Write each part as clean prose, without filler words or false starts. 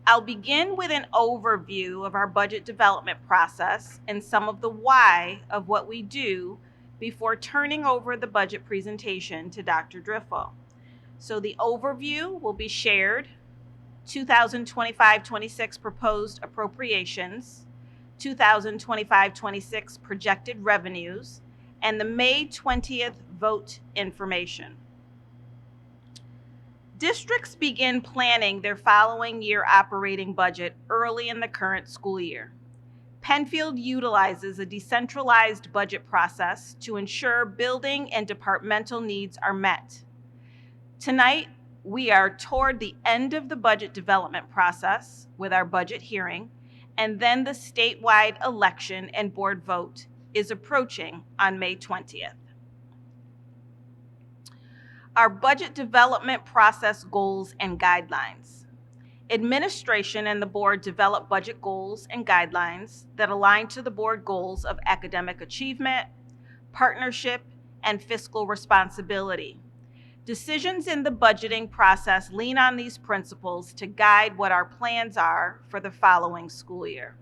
I'll begin with an overview of our budget development process and some of the why of what we do before turning over the budget presentation to Dr. Driffel. So the overview will be shared: 2025-26 proposed appropriations, 2025-26 projected revenues, and the May 20th vote information. Districts begin planning their following year operating budget early in the current school year. Penfield utilizes a decentralized budget process to ensure building and departmental needs are met. Tonight, we are toward the end of the budget development process with our budget hearing, and then the statewide election and board vote is approaching on May 20th. Our budget development process goals and guidelines. Administration and the board develop budget goals and guidelines that align to the board goals of academic achievement, partnership, and fiscal responsibility. Decisions in the budgeting process lean on these principles to guide what our plans are for the following school year.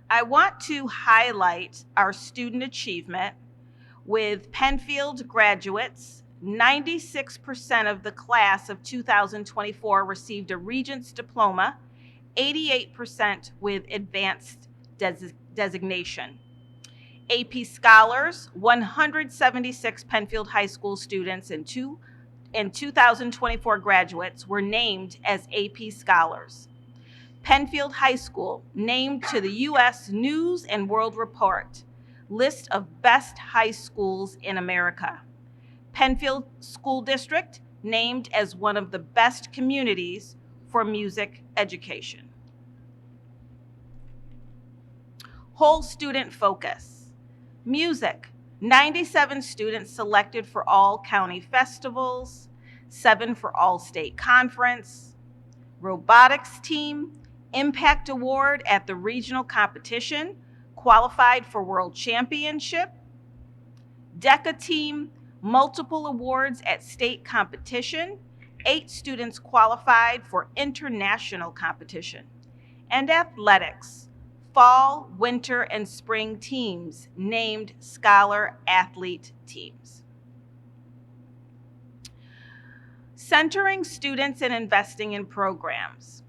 I want to highlight our student achievement. With Penfield graduates, 96% of the class of 2024 received a Regents diploma, 88% with advanced designation. AP Scholars, 176 Penfield High School students and 2024 graduates were named as AP Scholars. Penfield High School named to the U.S. News and World Report list of best high schools in America. Penfield School District named as one of the best communities for music education. Whole student focus. Music, 97 students selected for all county festivals, 7 for all state conference. Robotics team, Impact Award at the regional competition, qualified for World Championship. DECA team, multiple awards at state competition. 8 students qualified for international competition. And athletics, fall, winter, and spring teams named Scholar Athlete teams. Centering students and investing in programs.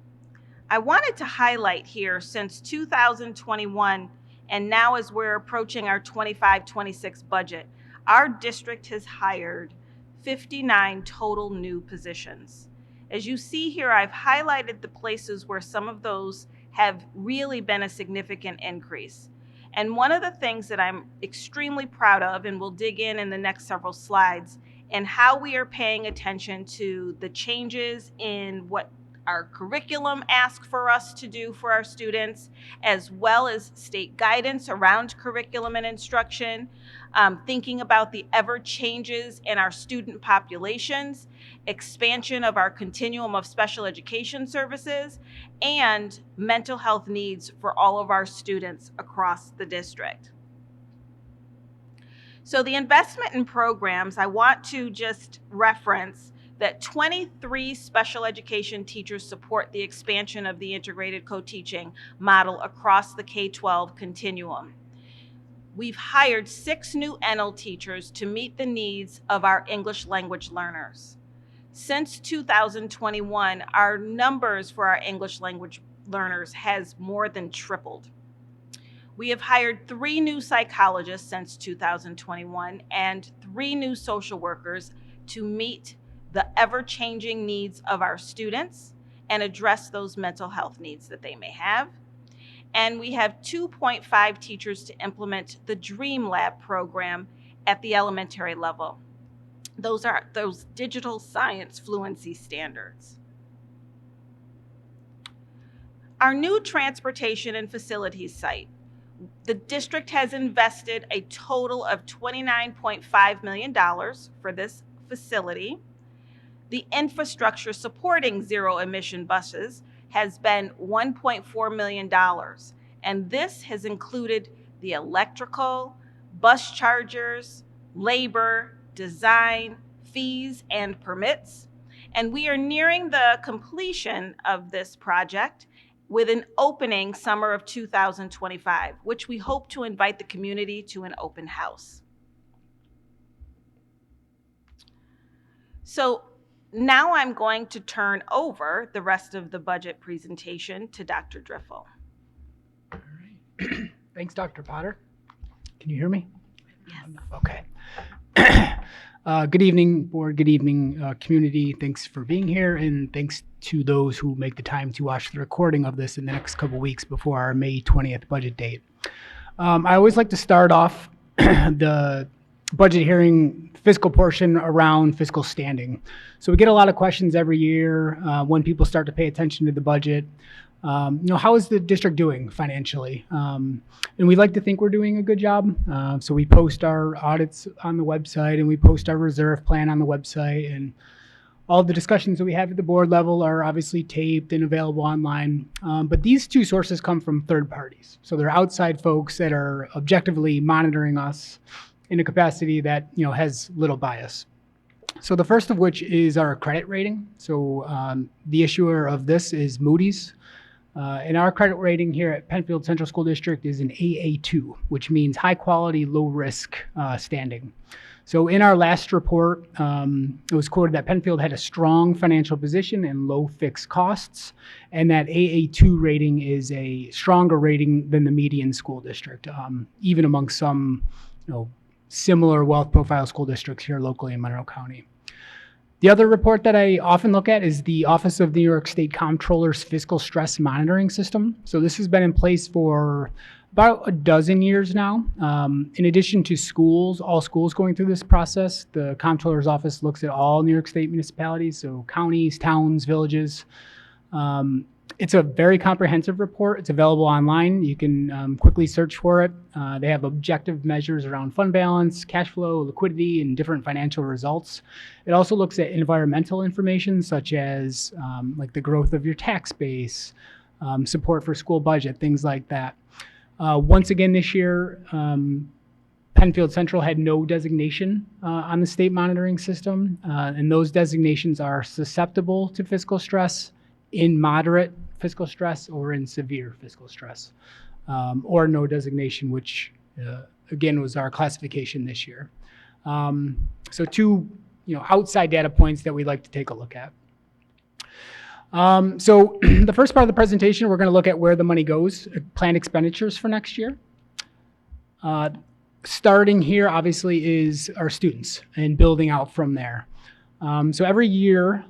I wanted to highlight here, since 2021, and now as we're approaching our 25-26 budget, our district has hired 59 total new positions. As you see here, I've highlighted the places where some of those have really been a significant increase. And one of the things that I'm extremely proud of, and we'll dig in the next several slides, and how we are paying attention to the changes in what our curriculum asks for us to do for our students, as well as state guidance around curriculum and instruction, thinking about the ever changes in our student populations, expansion of our continuum of special education services, and mental health needs for all of our students across the district. So the investment in programs, I want to just reference that 23 special education teachers support the expansion of the integrated co-teaching model across the K-12 continuum. We've hired 6 new ENL teachers to meet the needs of our English language learners. Since 2021, our numbers for our English language learners has more than tripled. We have hired 3 new psychologists since 2021 and 3 new social workers to meet the ever-changing needs of our students and address those mental health needs that they may have. And we have 2.5 teachers to implement the Dream Lab program at the elementary level. Those are those digital science fluency standards. Our new transportation and facilities site. The district has invested a total of $29.5 million for this facility. The infrastructure supporting zero-emission buses has been $1.4 million, and this has included the electrical, bus chargers, labor, design, fees, and permits. And we are nearing the completion of this project with an opening summer of 2025, which we hope to invite the community to an open house. So now I'm going to turn over the rest of the budget presentation to Dr. Driffel. All right. Thanks, Dr. Potter. Can you hear me? Yes. Okay. Good evening, board. Good evening, community. Thanks for being here, and thanks to those who make the time to watch the recording of this in the next couple weeks before our May 20th budget date. I always like to start off the budget hearing fiscal portion around fiscal standing. So we get a lot of questions every year when people start to pay attention to the budget. How is the district doing financially? And we like to think we're doing a good job. So we post our audits on the website, and we post our reserve plan on the website, and all the discussions that we have at the board level are obviously taped and available online. But these two sources come from third parties. So they're outside folks that are objectively monitoring us in a capacity that has little bias. So the first of which is our credit rating. So the issuer of this is Moody's. And our credit rating here at Penfield Central School District is an AA2, which means high quality, low risk standing. So in our last report, it was quoted that Penfield had a strong financial position and low fixed costs, and that AA2 rating is a stronger rating than the median school district, even among some similar wealth profile school districts here locally in Monroe County. The other report that I often look at is the Office of New York State Comptroller's Fiscal Stress Monitoring System. So this has been in place for about a dozen years now. In addition to schools, all schools going through this process, the Comptroller's Office looks at all New York State municipalities, so counties, towns, villages. It's a very comprehensive report. It's available online. You can quickly search for it. They have objective measures around fund balance, cash flow, liquidity, and different financial results. It also looks at environmental information such as like the growth of your tax base, support for school budget, things like that. Once again this year, Penfield Central had no designation on the state monitoring system, and those designations are susceptible to fiscal stress, in moderate fiscal stress, or in severe fiscal stress, or no designation, which again was our classification this year. So two outside data points that we'd like to take a look at. So the first part of the presentation, we're going to look at where the money goes, planned expenditures for next year. Starting here, obviously, is our students and building out from there. So every year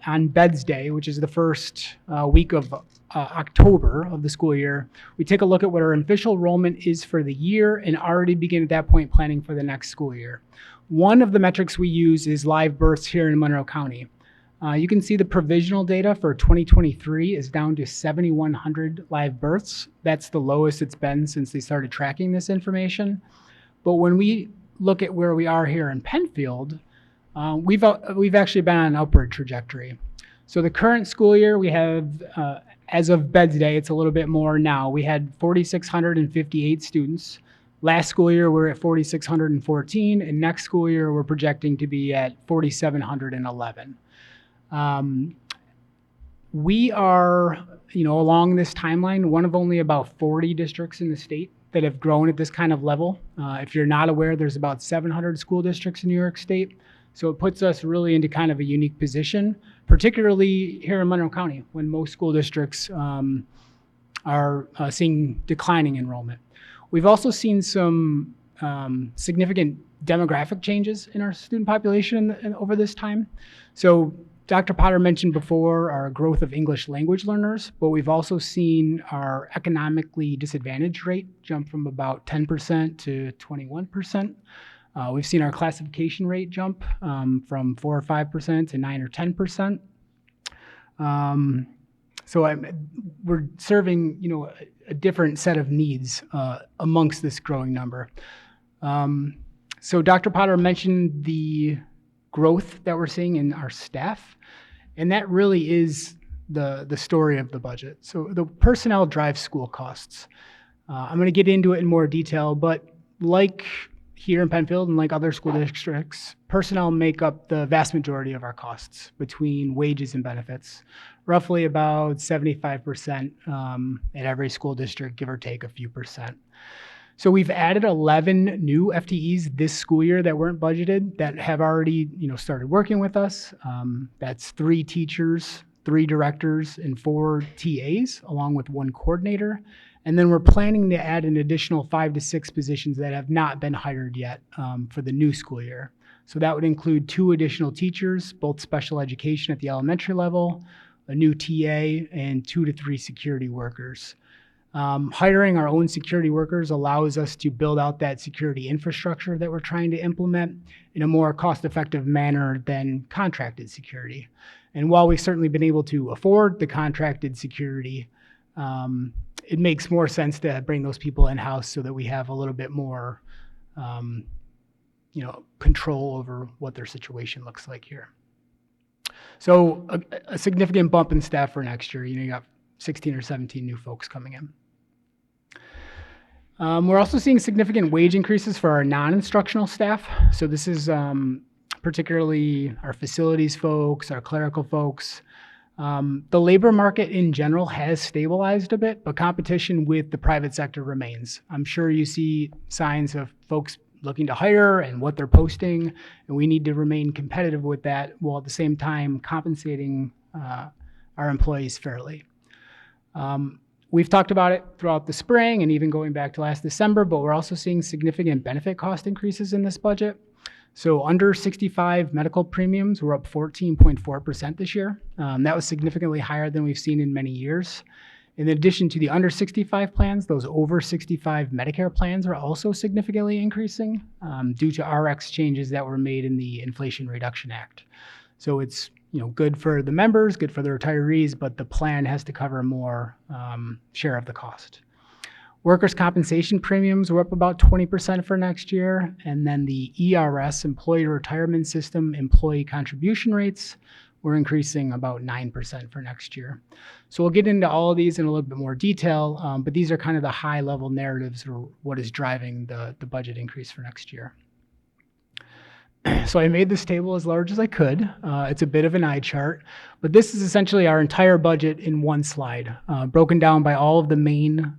on Beds Day, which is the first week of October of the school year, we take a look at what our official enrollment is for the year and already begin at that point planning for the next school year. One of the metrics we use is live births here in Monroe County. You can see the provisional data for 2023 is down to 7,100 live births. That's the lowest it's been since they started tracking this information. But when we look at where we are here in Penfield, we've actually been on an upward trajectory. So the current school year, we have, as of Beds Day, it's a little bit more now. We had 4,658 students. Last school year, we're at 4,614, and next school year, we're projecting to be at 4,711. We are, along this timeline, one of only about 40 districts in the state that have grown at this kind of level. If you're not aware, there's about 700 school districts in New York State. So it puts us really into kind of a unique position, particularly here in Monroe County, when most school districts are seeing declining enrollment. We've also seen some significant demographic changes in our student population over this time. So Dr. Potter mentioned before our growth of English language learners, but we've also seen our economically disadvantaged rate jump from about 10% to 21%. We've seen our classification rate jump from 4 or 5% to 9 or 10%. So we're serving, a different set of needs amongst this growing number. So Dr. Potter mentioned the growth that we're seeing in our staff, and that really is the story of the budget. So the personnel drives school costs. I'm going to get into it in more detail, but like here in Penfield and like other school districts, personnel make up the vast majority of our costs between wages and benefits, roughly about 75% at every school district, give or take a few percent. So we've added 11 new FTEs this school year that weren't budgeted that have already, started working with us. That's 3 teachers, 3 directors, and 4 TAs, along with 1 coordinator. And then we're planning to add an additional 5 to 6 positions that have not been hired yet for the new school year. So that would include 2 additional teachers, both special education at the elementary level, a new TA, and 2 to 3 security workers. Hiring our own security workers allows us to build out that security infrastructure that we're trying to implement in a more cost-effective manner than contracted security. And while we've certainly been able to afford the contracted security, it makes more sense to bring those people in-house so that we have a little bit more, control over what their situation looks like here. So a significant bump in staff for next year. You got 16 or 17 new folks coming in. We're also seeing significant wage increases for our non-instructional staff. So this is particularly our facilities folks, our clerical folks. The labor market in general has stabilized a bit, but competition with the private sector remains. I'm sure you see signs of folks looking to hire and what they're posting, and we need to remain competitive with that while at the same time compensating our employees fairly. We've talked about it throughout the spring and even going back to last December, but we're also seeing significant benefit cost increases in this budget. So under 65 medical premiums were up 14.4% this year. That was significantly higher than we've seen in many years. In addition to the under 65 plans, those over 65 Medicare plans are also significantly increasing due to RX changes that were made in the Inflation Reduction Act. So it's good for the members, good for the retirees, but the plan has to cover more share of the cost. Workers' compensation premiums were up about 20% for next year. And then the ERS, Employee Retirement System, employee contribution rates were increasing about 9% for next year. So we'll get into all of these in a little bit more detail, but these are kind of the high level narratives or what is driving the budget increase for next year. So I made this table as large as I could. It's a bit of an eye chart, but this is essentially our entire budget in one slide, broken down by all of the main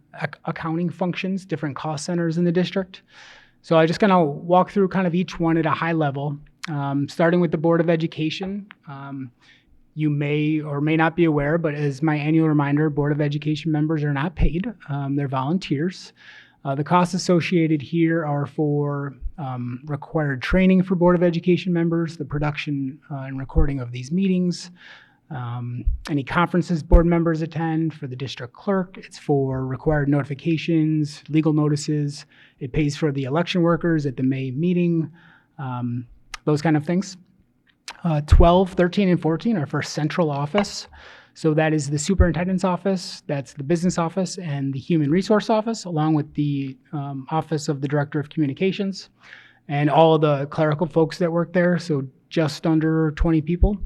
accounting functions, different cost centers in the district. So I'm just going to walk through kind of each one at a high level, starting with the Board of Education. You may or may not be aware, but as my annual reminder, Board of Education members are not paid. They're volunteers. The costs associated here are for required training for Board of Education members, the production and recording of these meetings, any conferences board members attend. For the district clerk, it's for required notifications, legal notices. It pays for the election workers at the May meeting, those kind of things. 12, 13, and 14 are for central office. So that is the superintendent's office, that's the business office, and the human resource office, along with the office of the director of communications, and all the clerical folks that work there, so just under 20 people.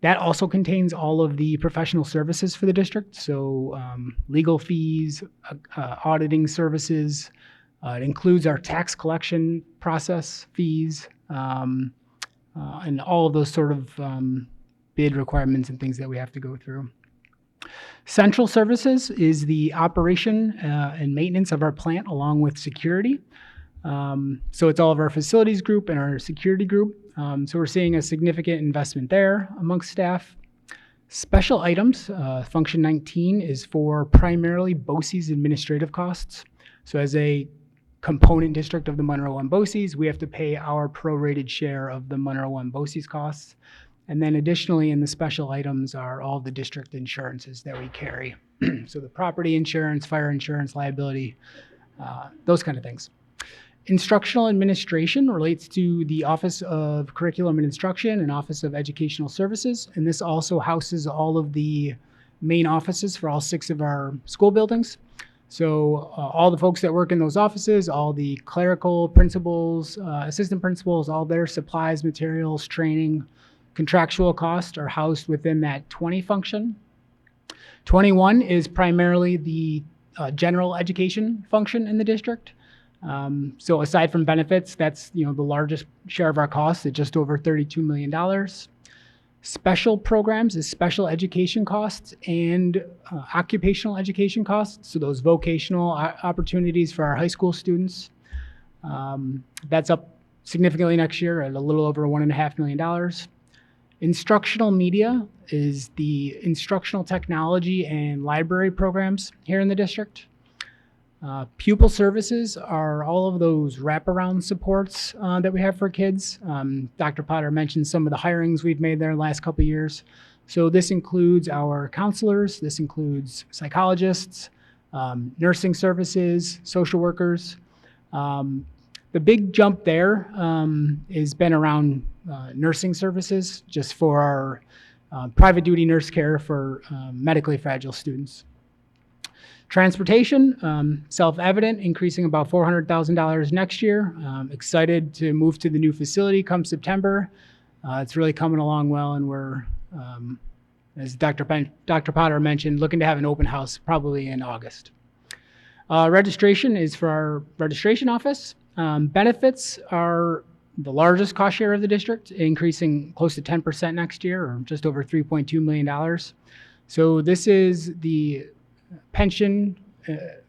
That also contains all of the professional services for the district, so legal fees, auditing services. It includes our tax collection process fees, and all of those sort of bid requirements and things that we have to go through. Central services is the operation and maintenance of our plant along with security. So it's all of our facilities group and our security group. So we're seeing a significant investment there amongst staff. Special items, function 19 is for primarily BOCES administrative costs. So as a component district of the Monroe One BOCES, we have to pay our prorated share of the Monroe One BOCES costs. And then additionally in the special items are all the district insurances that we carry. So the property insurance, fire insurance, liability, those kind of things. Instructional administration relates to the Office of Curriculum and Instruction and Office of Educational Services. And this also houses all of the main offices for all 6 of our school buildings. So all the folks that work in those offices, all the clerical principals, assistant principals, all their supplies, materials, training, contractual costs are housed within that 20 function. 21 is primarily the general education function in the district. So aside from benefits, that's the largest share of our costs at just over $32 million. Special programs is special education costs and occupational education costs. So those vocational opportunities for our high school students. That's up significantly next year at a little over $1.5 million. Instructional media is the instructional technology and library programs here in the district. Pupil services are all of those wraparound supports that we have for kids. Dr. Potter mentioned some of the hirings we've made there in the last couple of years. So this includes our counselors, this includes psychologists, nursing services, social workers. The big jump there has been around nursing services, just for our private duty nurse care for medically fragile students. Transportation, self-evident, increasing about $400,000 next year. Excited to move to the new facility come September. It's really coming along well, and we're, as Dr. Potter mentioned, looking to have an open house probably in August. Registration is for our registration office. Benefits are the largest cost share of the district, increasing close to 10% next year, or just over $3.2 million. So this is the pension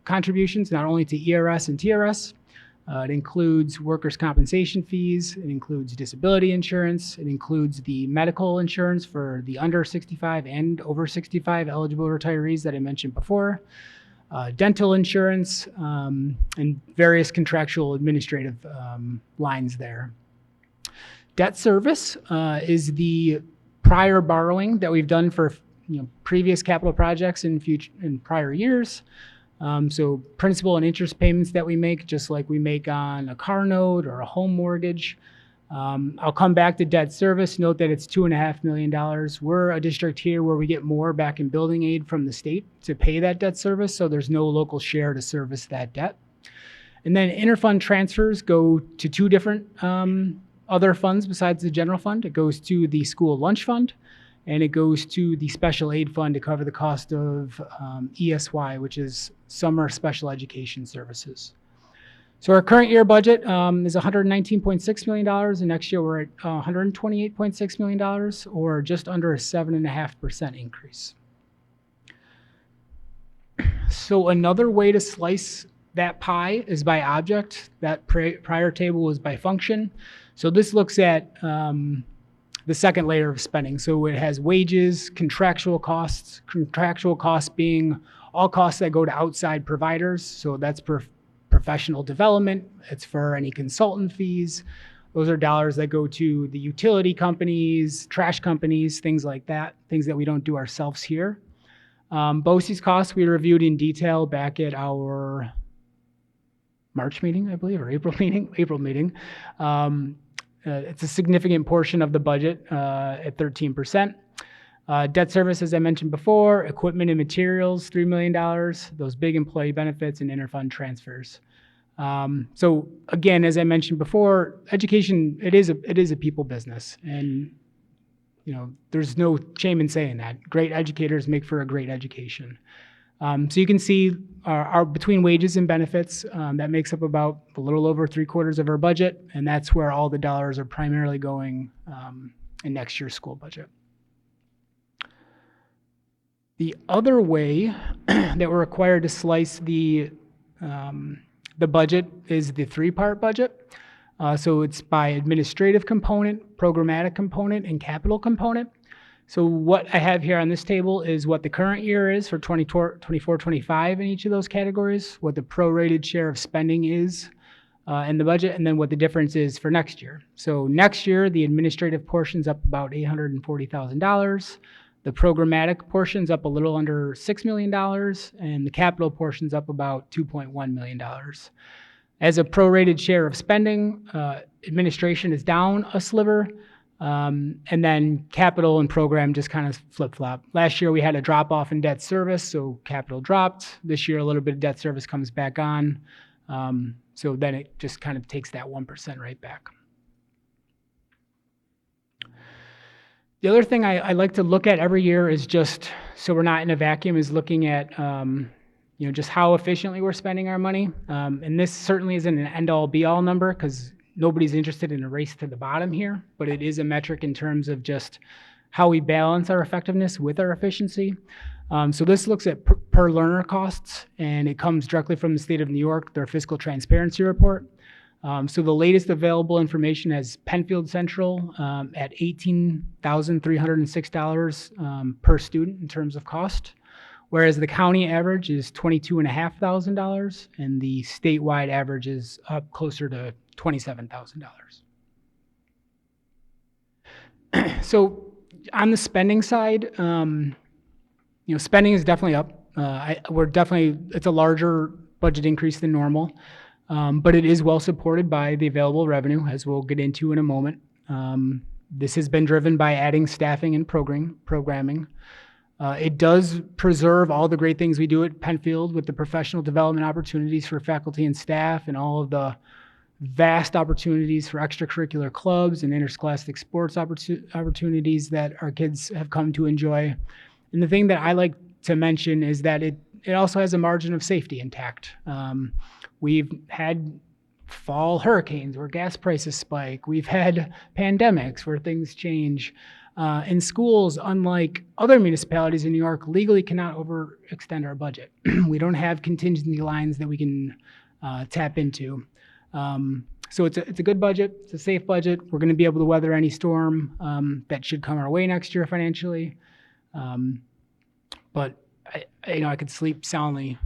contributions, not only to ERS and TRS. It includes workers' compensation fees. It includes disability insurance. It includes the medical insurance for the under 65 and over 65 eligible retirees that I mentioned before. Dental insurance, and various contractual administrative lines there. Debt service is the prior borrowing that we've done for previous capital projects in prior years. So principal and interest payments that we make, just like we make on a car note or a home mortgage. I'll come back to debt service. Note that it's $2.5 million. We're a district here where we get more back in building aid from the state to pay that debt service, so there's no local share to service that debt. And then interfund transfers go to two different other funds besides the general fund. It goes to the school lunch fund, and it goes to the special aid fund to cover the cost of ESY, which is summer special education services. So our current year budget is $119.6 million, and next year we're at $128.6 million, or just under a 7.5% increase. So another way to slice that pie is by object. That prior table was by function. So this looks at the second layer of spending. So it has wages, contractual costs being all costs that go to outside providers. So that's professional development. It's for any consultant fees. Those are dollars that go to the utility companies, trash companies, things like that, things that we don't do ourselves here. BOCES costs we reviewed in detail back at our March meeting, I believe, or April meeting. It's a significant portion of the budget at 13%. Debt service, as I mentioned before, equipment and materials, $3 million, those big employee benefits and interfund transfers. So again, as I mentioned before, education, it is a people business, and there's no shame in saying that. Great educators make for a great education. So you can see our between wages and benefits, that makes up about a little over 3/4 of our budget, and that's where all the dollars are primarily going in next year's school budget. The other way that we're required to slice the budget is the three-part budget. So it's by administrative component, programmatic component, and capital component. So what I have here on this table is what the current year is for 24-25 in each of those categories, what the prorated share of spending is in the budget, and then what the difference is for next year. So next year, the administrative portion's up about $840,000. The programmatic portion's up a little under $6 million, and the capital portion's up about $2.1 million. As a prorated share of spending, administration is down a sliver, and then capital and program just kind of flip-flop. Last year we had a drop-off in debt service, so capital dropped. This year a little bit of debt service comes back on, so then it just kind of takes that 1% right back. The other thing I like to look at every year is just, so we're not in a vacuum, is looking at just how efficiently we're spending our money. And this certainly isn't an end-all be-all number because nobody's interested in a race to the bottom here, but it is a metric in terms of just how we balance our effectiveness with our efficiency. So this looks at per learner costs, and it comes directly from the state of New York, their fiscal transparency report. So the latest available information has Penfield Central at $18,306 per student in terms of cost, whereas the county average is $22,500 and the statewide average is up closer to $27,000. So on the spending side, spending is definitely up. It's a larger budget increase than normal. But it is well supported by the available revenue, as we'll get into in a moment. This has been driven by adding staffing and programming. It does preserve all the great things we do at Penfield with the professional development opportunities for faculty and staff and all of the vast opportunities for extracurricular clubs and interscholastic sports opportunities that our kids have come to enjoy. And the thing that I like to mention is that it also has a margin of safety intact. We've had fall hurricanes where gas prices spike. We've had pandemics where things change. And schools, unlike other municipalities in New York, legally cannot overextend our budget. We don't have contingency lines that we can tap into. So it's a good budget. It's a safe budget. We're going to be able to weather any storm that should come our way next year financially. But I could sleep soundly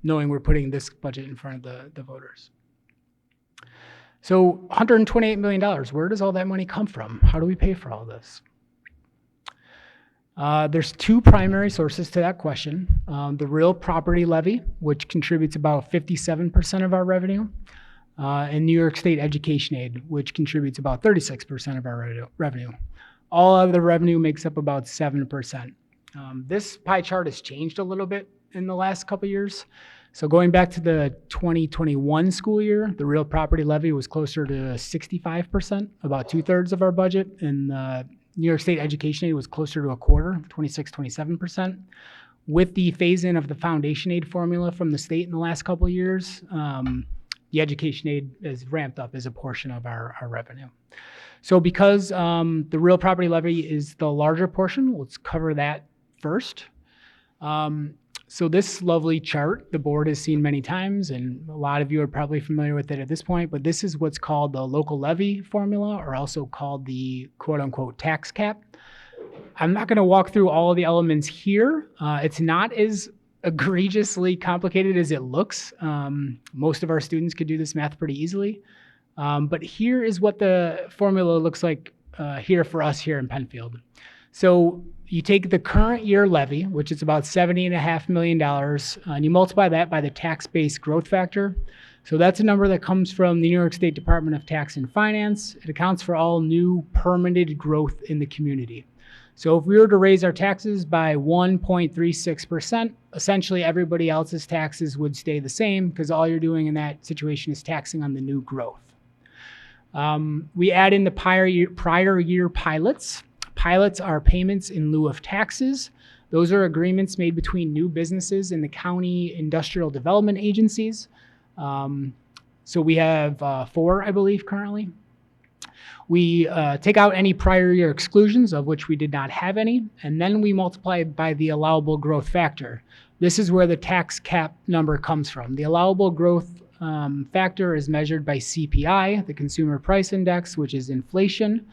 knowing we're putting this budget in front of the voters. So $128 million, where does all that money come from? How do we pay for all this? There's two primary sources to that question. The real property levy, which contributes about 57% of our revenue, and New York State Education Aid, which contributes about 36% of our revenue. All other revenue makes up about 7%. This pie chart has changed a little bit in the last couple of years. So going back to the 2021 school year, the real property levy was closer to 65%, about 2/3 of our budget, and New York State Education Aid was closer to a quarter, 26-27%. With the phase-in of the foundation aid formula from the state in the last couple of years, the education aid is ramped up as a portion of our revenue. So because the real property levy is the larger portion, let's cover that first. So this lovely chart, the board has seen many times, and a lot of you are probably familiar with it at this point, but this is what's called the local levy formula, or also called the quote-unquote tax cap. I'm not going to walk through all of the elements here. It's not as egregiously complicated as it looks. Most of our students could do this math pretty easily. But here is what the formula looks like here for us here in Penfield. So you take the current year levy, which is about $70.5 million, and you multiply that by the tax-based growth factor. So that's a number that comes from the New York State Department of Tax and Finance. It accounts for all new permitted growth in the community. So if we were to raise our taxes by 1.36%, essentially everybody else's taxes would stay the same because all you're doing in that situation is taxing on the new growth. We add in the prior year pilots. Pilots are payments in lieu of taxes. Those are agreements made between new businesses and the county industrial development agencies. So we have 4, I believe, currently. We take out any prior year exclusions, of which we did not have any, and then we multiply it by the allowable growth factor. This is where the tax cap number comes from. The allowable growth factor is measured by CPI, the Consumer Price Index, which is inflation.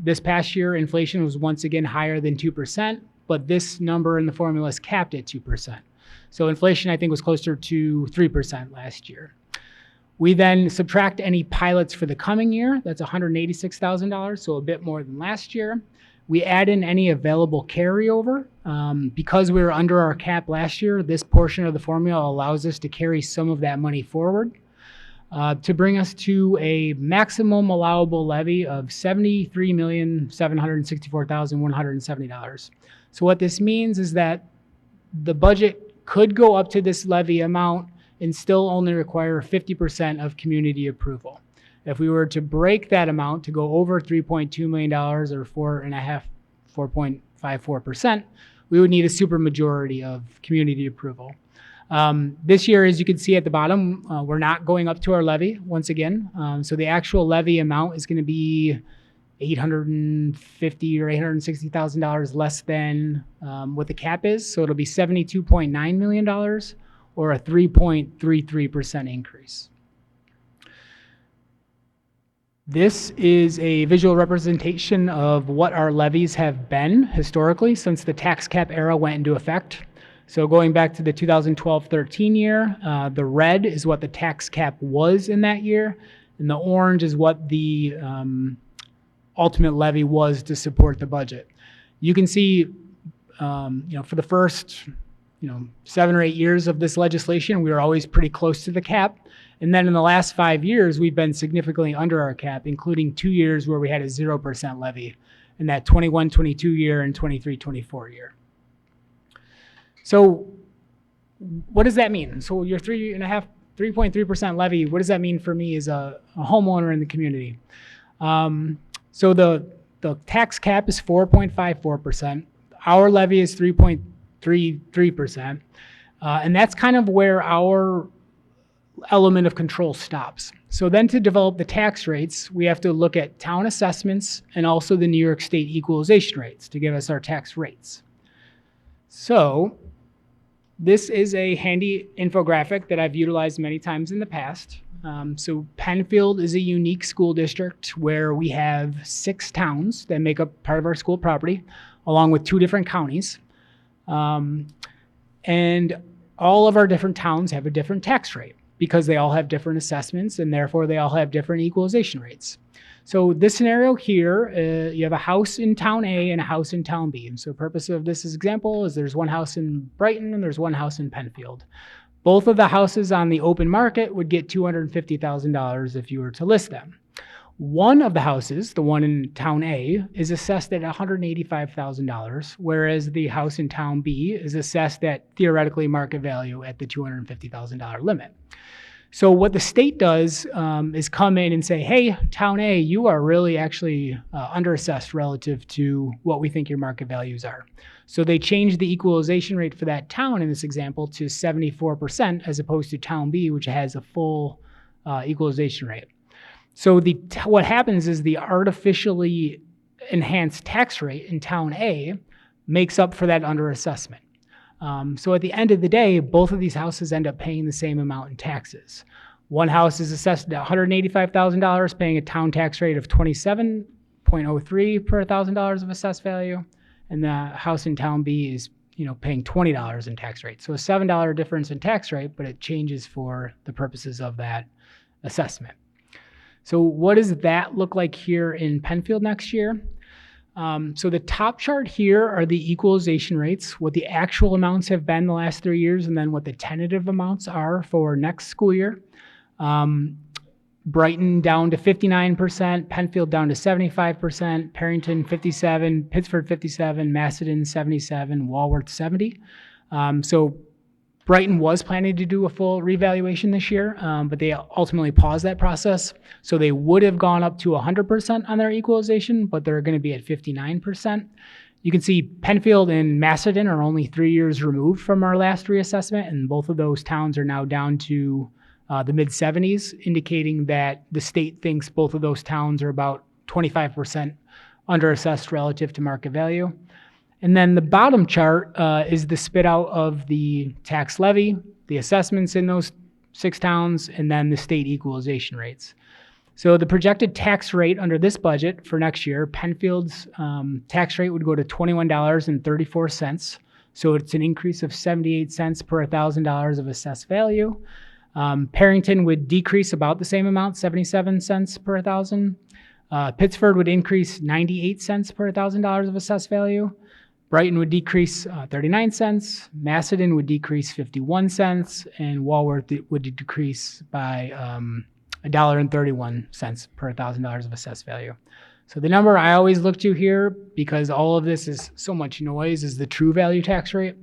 This past year, inflation was once again higher than 2%, but this number in the formula is capped at 2%. So inflation, I think, was closer to 3% last year. We then subtract any pilots for the coming year. That's $186,000, so a bit more than last year. We add in any available carryover. Because we were under our cap last year, this portion of the formula allows us to carry some of that money forward. To bring us to a maximum allowable levy of $73,764,170. So what this means is that the budget could go up to this levy amount and still only require 50% of community approval. If we were to break that amount to go over $3.2 million or 4.54%, we would need a supermajority of community approval. This year, as you can see at the bottom, we're not going up to our levy once again. So the actual levy amount is going to be $850,000 or $860,000 less than what the cap is. So it'll be $72.9 million or a 3.33% increase. This is a visual representation of what our levies have been historically since the tax cap era went into effect. So going back to the 2012-13 year, the red is what the tax cap was in that year, and the orange is what the ultimate levy was to support the budget. You can see, for the first, 7 or 8 years of this legislation, we were always pretty close to the cap. And then in the last 5 years, we've been significantly under our cap, including 2 years where we had a 0% levy in that 21-22 year and 23-24 year. So what does that mean? So your 3.3% levy, what does that mean for me as a homeowner in the community? So the tax cap is 4.54%. Our levy is 3.33%. And that's kind of where our element of control stops. So then to develop the tax rates, we have to look at town assessments and also the New York State equalization rates to give us our tax rates. So this is a handy infographic that I've utilized many times in the past. So Penfield is a unique school district where we have 6 towns that make up part of our school property, along with 2 different counties. And all of our different towns have a different tax rate because they all have different assessments and therefore they all have different equalization rates. So this scenario here, you have a house in town A and a house in town B. So the purpose of this example is there's one house in Brighton and there's one house in Penfield. Both of the houses on the open market would get $250,000 if you were to list them. One of the houses, the one in town A, is assessed at $185,000, whereas the house in town B is assessed at theoretically market value at the $250,000 limit. So what the state does is come in and say, hey, town A, you are really actually underassessed relative to what we think your market values are. So they change the equalization rate for that town in this example to 74% as opposed to town B, which has a full equalization rate. So what happens is the artificially enhanced tax rate in town A makes up for that underassessment. So at the end of the day, both of these houses end up paying the same amount in taxes. One house is assessed at $185,000, paying a town tax rate of 27.03 per $1,000 of assessed value, and the house in town B is paying $20 in tax rate. So a $7 difference in tax rate, but it changes for the purposes of that assessment. So what does that look like here in Penfield next year? So the top chart here are the equalization rates, what the actual amounts have been the last 3 years, and then what the tentative amounts are for next school year. Brighton down to 59%, Penfield down to 75%, Perrington 57%, Pittsford 57%, Macedon 77%, Walworth 70%. So Brighton was planning to do a full revaluation this year, but they ultimately paused that process. So they would have gone up to 100% on their equalization, but they're going to be at 59%. You can see Penfield and Macedon are only 3 years removed from our last reassessment, and both of those towns are now down to the mid-70s, indicating that the state thinks both of those towns are about 25% underassessed relative to market value. And then the bottom chart is the spit out of the tax levy, the assessments in those 6 towns, and then the state equalization rates. So the projected tax rate under this budget for next year, Penfield's tax rate would go to $21.34. So it's an increase of 78 cents per $1,000 of assessed value. Perrington would decrease about the same amount, 77 cents per 1,000. Pittsford would increase 98 cents per $1,000 of assessed value. Brighton would decrease 39 cents, Macedon would decrease 51 cents, and Walworth would decrease by $1.31 per $1,000 of assessed value. So the number I always look to here, because all of this is so much noise, is the true value tax rate.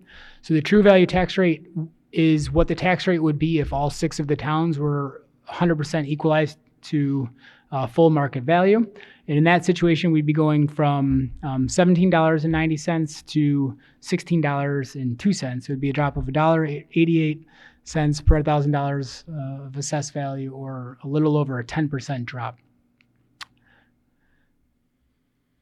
So the true value tax rate is what the tax rate would be if all 6 of the towns were 100% equalized to full market value. And in that situation, we'd be going from $17.90 to $16.02. It would be a drop of $1.88 per $1,000 of assessed value, or a little over a 10% drop.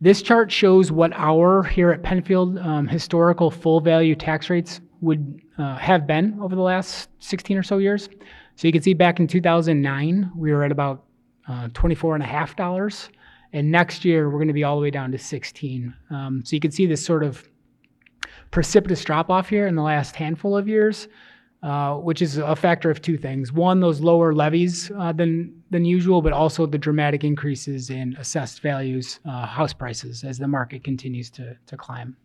This chart shows what our, here at Penfield, historical full value tax rates would have been over the last 16 or so years. So you can see back in 2009, we were at about $24.50. And next year, we're going to be all the way down to 16. So you can see this sort of precipitous drop off here in the last handful of years, which is a factor of two things. One, those lower levies than usual, but also the dramatic increases in assessed values, house prices, as the market continues to climb.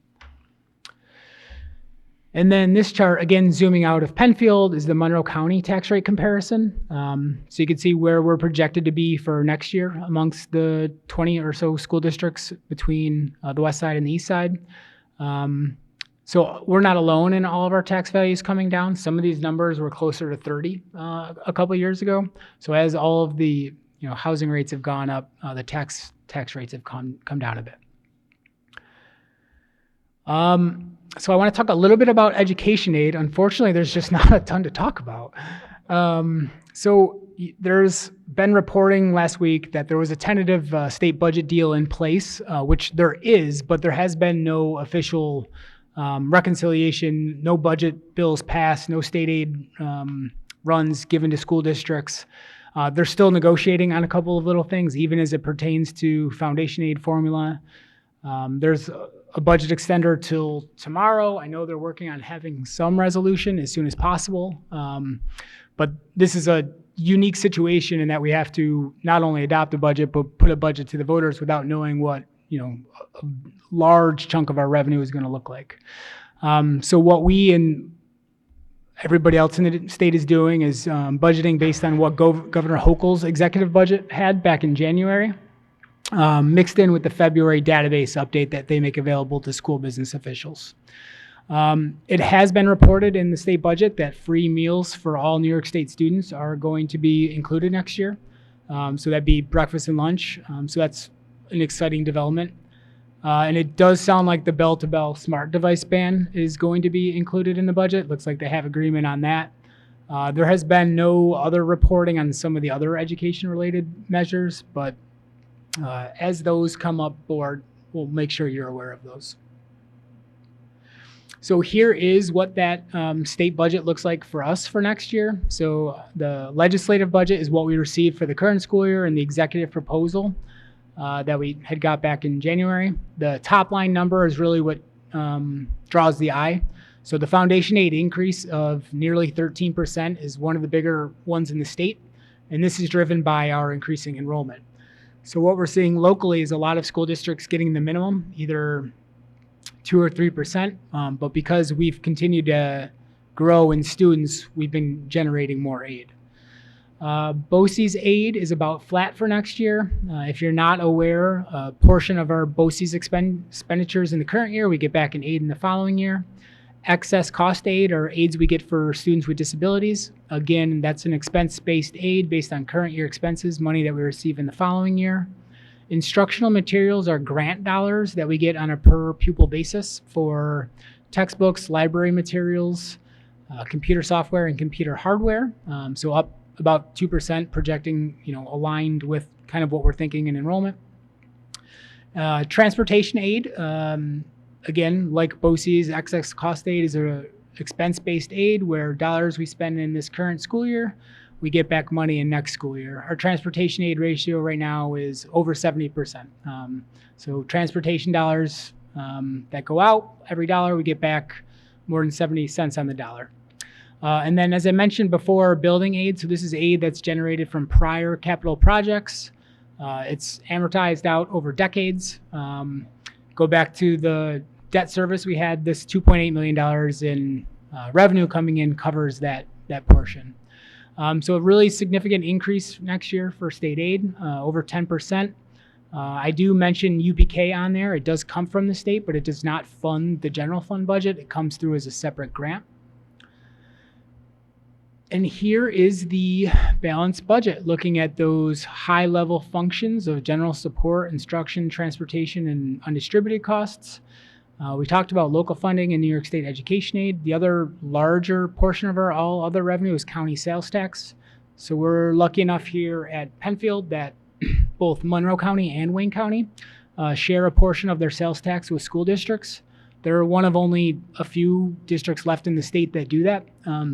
And then this chart, again, zooming out of Penfield, is the Monroe County tax rate comparison. So you can see where we're projected to be for next year amongst the 20 or so school districts between the west side and the east side. So we're not alone in all of our tax values coming down. Some of these numbers were closer to 30 a couple of years ago. So as all of the housing rates have gone up, the tax rates have come down a bit. So I want to talk a little bit about education aid. Unfortunately, there's just not a ton to talk about. So there's been reporting last week that there was a tentative state budget deal in place, which there is, but there has been no official reconciliation, no budget bills passed, no state aid runs given to school districts. They're still negotiating on a couple of little things, even as it pertains to foundation aid formula. There's a budget extender till tomorrow. I know they're working on having some resolution as soon as possible. But this is a unique situation in that we have to not only adopt a budget, but put a budget to the voters without knowing what a large chunk of our revenue is going to look like. So what we and everybody else in the state is doing is budgeting based on what Governor Hochul's executive budget had back in January. Mixed in with the February database update that they make available to school business officials. It has been reported in the state budget that free meals for all New York State students are going to be included next year. So that'd be breakfast and lunch. So that's an exciting development. And it does sound like the bell-to-bell smart device ban is going to be included in the budget. Looks like they have agreement on that. There has been no other reporting on some of the other education-related measures, but as those come up board, we'll make sure you're aware of those. So here is what that state budget looks like for us for next year. So the legislative budget is what we received for the current school year, and the executive proposal that we had got back in January. The top line number is really what draws the eye. So the foundation aid increase of nearly 13% is one of the bigger ones in the state, and this is driven by our increasing enrollment. So what we're seeing locally is a lot of school districts getting the minimum, either 2 or 3%, but because we've continued to grow in students, we've been generating more aid. BOCES aid is about flat for next year. If you're not aware, a portion of our BOCES expenditures in the current year, we get back in aid in the following year. Excess cost aid are aids we get for students with disabilities. Again, that's an expense-based aid based on current year expenses, money that we receive in the following year. Instructional materials are grant dollars that we get on a per pupil basis for textbooks, library materials, computer software, and computer hardware. So up about 2%, projecting, aligned with kind of what we're thinking in enrollment. Transportation aid, again, like BOCES, excess cost aid is a expense-based aid where dollars we spend in this current school year, we get back money in next school year. Our transportation aid ratio right now is over 70%. So transportation dollars that go out, every dollar we get back more than 70 cents on the dollar. And then, as I mentioned before, building aid. So this is aid that's generated from prior capital projects. It's amortized out over decades. Go back to the debt service we had, this $2.8 million in revenue coming in covers that portion. So a really significant increase next year for state aid, over 10%. I do mention UPK on there. It does come from the state, but it does not fund the general fund budget. It comes through as a separate grant. And here is the balanced budget, looking at those high-level functions of general support, instruction, transportation, and undistributed costs. We talked about local funding and New York State education aid. The other larger portion of our all other revenue is county sales tax. So we're lucky enough here at Penfield that both Monroe County and Wayne County share a portion of their sales tax with school districts. They're one of only a few districts left in the state that do that.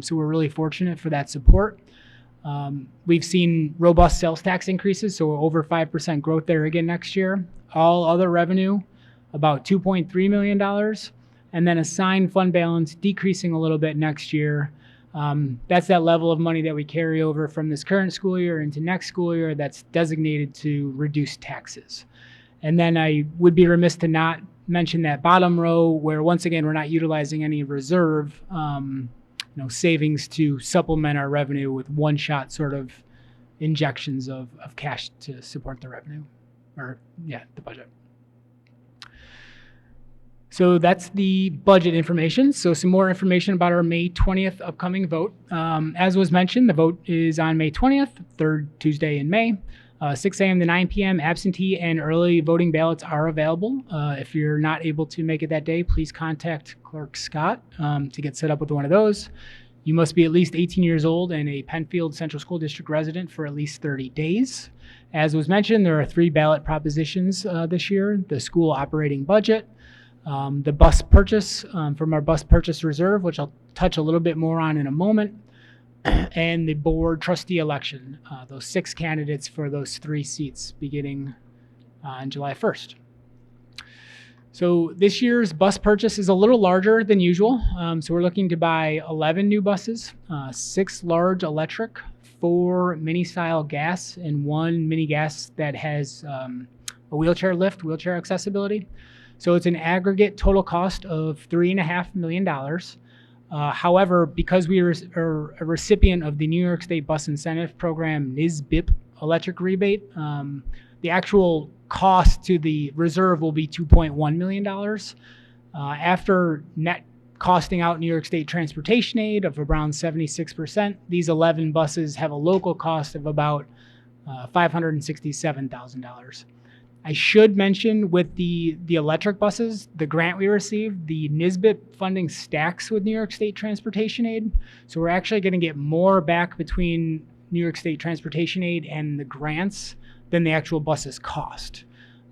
So we're really fortunate for that support. We've seen robust sales tax increases, so over 5% growth there again next year. All other revenue, about $2.3 million. And then assigned fund balance decreasing a little bit next year. That's that level of money that we carry over from this current school year into next school year that's designated to reduce taxes. And then I would be remiss to not mention that bottom row where once again we're not utilizing any reserve savings to supplement our revenue with one-shot sort of injections of cash to support the revenue the budget. So that's the budget information. So some more information about our May 20th upcoming vote. As was mentioned, the vote is on May 20th, third Tuesday in May. 6 a.m. to 9 p.m. Absentee and early voting ballots are available. If you're not able to make it that day, please contact Clerk Scott to get set up with one of those. You must be at least 18 years old and a Penfield Central School District resident for at least 30 days. As was mentioned, there are 3 ballot propositions this year: the school operating budget, the bus purchase from our bus purchase reserve, which I'll touch a little bit more on in a moment, and the board trustee election, those 6 candidates for those 3 seats beginning on July 1st. So this year's bus purchase is a little larger than usual. So we're looking to buy 11 new buses, 6 large electric, 4 mini style gas, and 1 mini gas that has a wheelchair lift, wheelchair accessibility. So it's an aggregate total cost of $3.5 million. However, because we are a recipient of the New York State Bus Incentive Program NISBIP electric rebate, the actual cost to the reserve will be $2.1 million. After net costing out New York State transportation aid of around 76%, these 11 buses have a local cost of about $567,000. I should mention with the electric buses, the grant we received, the NISBIP funding stacks with New York State Transportation Aid. So we're actually going to get more back between New York State Transportation Aid and the grants than the actual buses cost.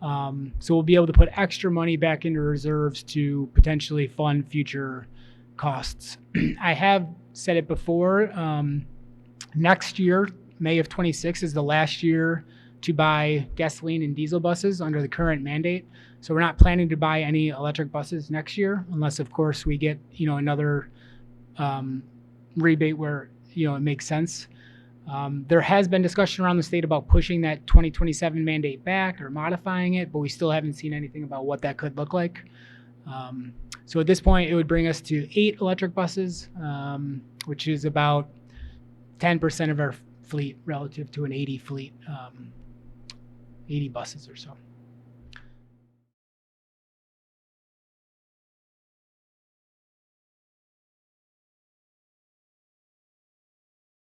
So we'll be able to put extra money back into reserves to potentially fund future costs. I have said it before, next year, May of 26 is the last year to buy gasoline and diesel buses under the current mandate. So we're not planning to buy any electric buses next year, unless of course we get, another rebate where, it makes sense. There has been discussion around the state about pushing that 2027 mandate back or modifying it, but we still haven't seen anything about what that could look like. So at this point, it would bring us to 8 electric buses, which is about 10% of our fleet relative to an 80 fleet, 80 buses or so.